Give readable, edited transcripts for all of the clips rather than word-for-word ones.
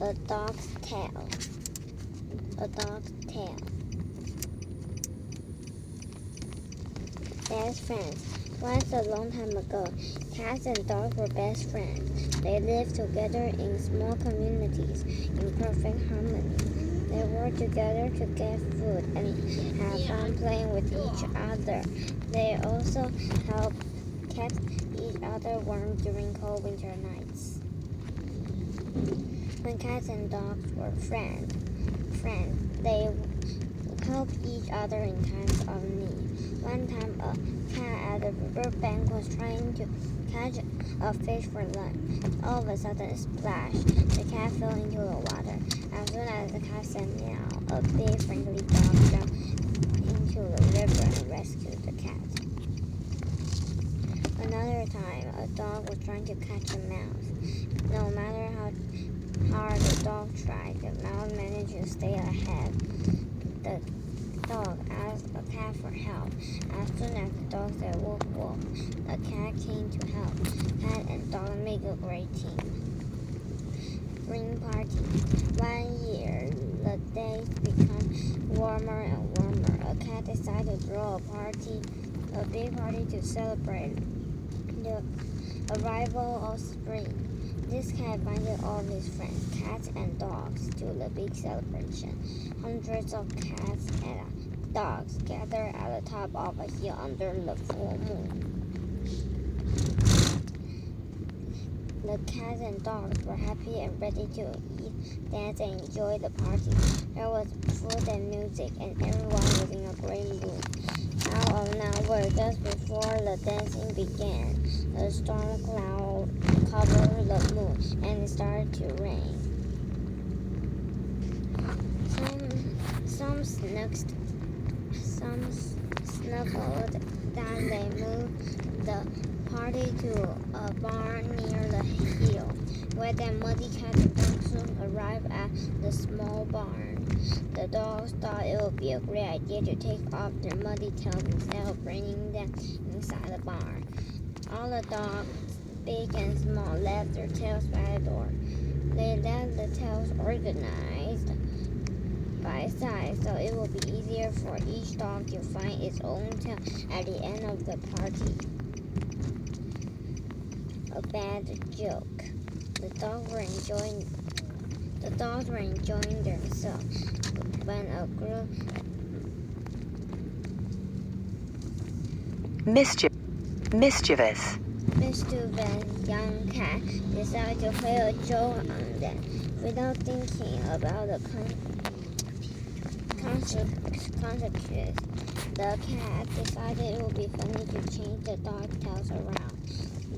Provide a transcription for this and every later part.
A dog's tale. A dog's tale. Best friends. Once a long time ago, cats and dogs were best friends. They lived together in small communities in perfect harmony. They worked together to get food and have fun playing with each other. They also helped keep each other warm during cold winter nights. When cats and dogs were friends, they helped each other in times of need. One time, a cat at a riverbank was trying to catch a fish for lunch. All of a sudden, splash! The cat fell into the water. As soon as the cat said meow, a big friendly dog jumped into the river and rescued the cat. Another time, a dog was trying to catch a mouse. No matter how hard the dog tried, the mouse managed to stay ahead. The dog asked the cat for help. As soon as the dog said woof woof, the cat came to help. Cat and dog make a great team. Spring party. One year, the days become warmer and warmer. A cat decided to throw a big party to celebrate the arrival of spring. This cat invited all his friends, cats and dogs, to the big celebration. Hundreds of cats and dogs gathered at the top of a hill under the full moon. The cats and dogs were happy and ready to eat, dance, and enjoy the party. There was food and music, and everyone was in a great mood. Out of nowhere, just before the dancing began, a storm cloud covered the moon, and it started to rain. Some snuggled down. They moved the party to a barn near the hill, where the muddy cats and dogs soon arrived at the small barn. The dogs thought it would be a great idea to take off their muddy tails instead of bringing them inside the barn. All the dogs, big and small, left their tails by the door. They left the tails organized by size, so it will be easier for each dog to find its own tail at the end of the party. A bad joke. The dogs were enjoying themselves when a group mischievous young cat decided to play a joke on them without thinking about the consequences. The cat decided it would be funny to change the dog's tails around.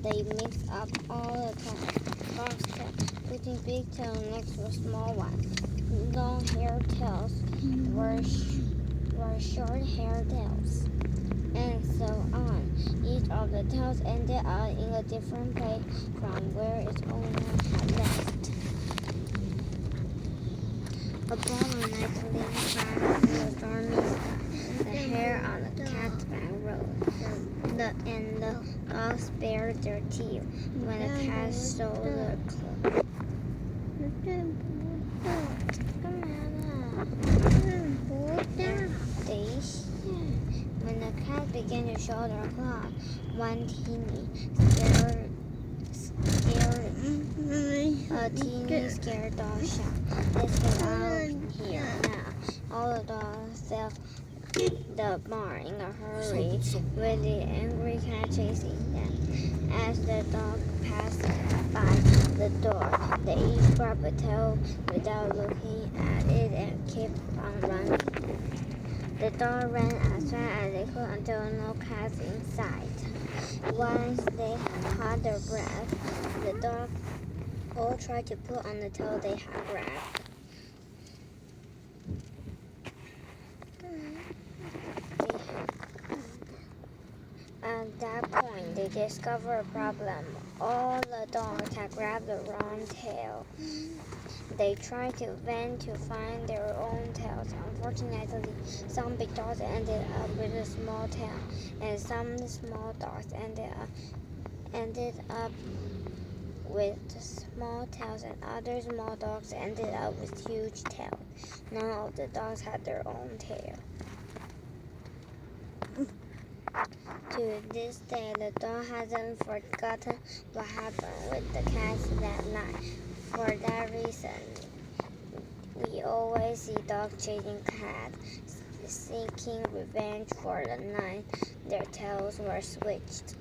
They mixed up all the dog's tails, putting big tails next to small ones. Long hair tails were short hair tails, and so on. Each of the tails ended up in a different place from where its owner had left. Upon a night clean sky in the stormy sky, the hair on the cat's back rose, and the dogs bared their teeth when the cat stole their clothes. When the cat began to show their claws, one scared dog shot, "Let's get out here now." All the dogs left the barn in a hurry, with the angry cat chasing them. As the dog passed by the door, they each grabbed a tail without looking at it and kept on running. The dog ran as fast as they could until no cats in sight. Once they caught their breath, the dogs all tried to put on the tail they had grabbed. At that point, they discovered a problem. All the dogs had grabbed the wrong tail. They tried to vent to find their own tails. Unfortunately, some big dogs ended up with a small tail, and some small dogs ended up with small tails, and other small dogs ended up with huge tails. None of the dogs had their own tail. To this day, the dog hasn't forgotten what happened with the cats that night. For that reason, we always see dogs chasing cats, seeking revenge for the night their tails were switched.